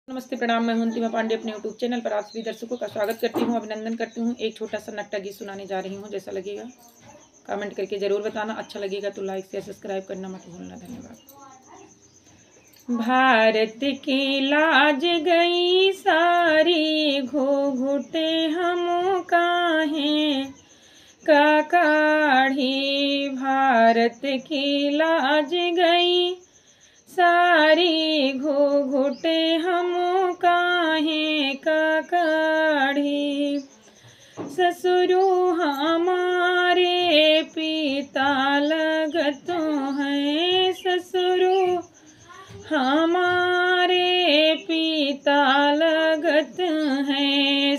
नमस्ते, प्रणाम। मैं हूं अंतिमा पांडे। अपने यूट्यूब चैनल पर आप सभी दर्शकों का स्वागत करती हूं, अभिनंदन करती हूं। एक छोटा सा नट्टा गीत सुनाने जा रही हूं। जैसा लगेगा कमेंट करके ज़रूर बताना। अच्छा लगेगा तो लाइक शेयर सब्सक्राइब करना मत भूलना। धन्यवाद। भारत की लाज गई सारी, घूंघटे हम काहे का काढ़ी। भारत की लाज गई सारी, घूंघटे हम काहे का काढ़ी। ससुरु हमारे पिता लगत हैं, ससुरु हमारे पिता लगत हैं।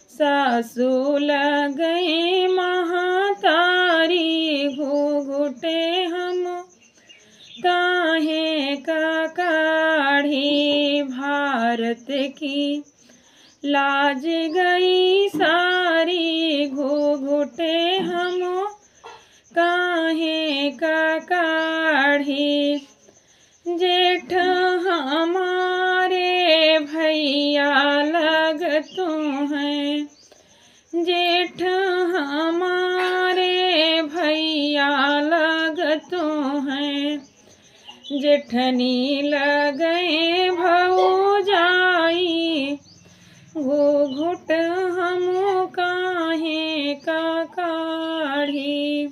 सासू लगे महातारी, घूंघटे हम काहे का काढ़ी। भारत की लाज गई सारी, घूंघटे हम काहे का काढ़ी। जेठ हमारे भैया लगत हैं, जेठ हमारे भैया लगत हैं। जेठनी लगे भौजाई, घूंघट हम काहे का काढ़ी।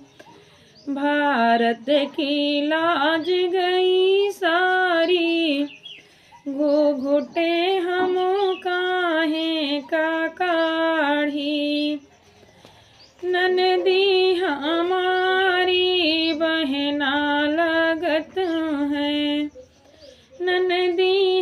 भारत की लाज गई सारी, घूंघटे हम काहे का काढ़ी। ननदी हमारी बहना लगत हैं, ननदी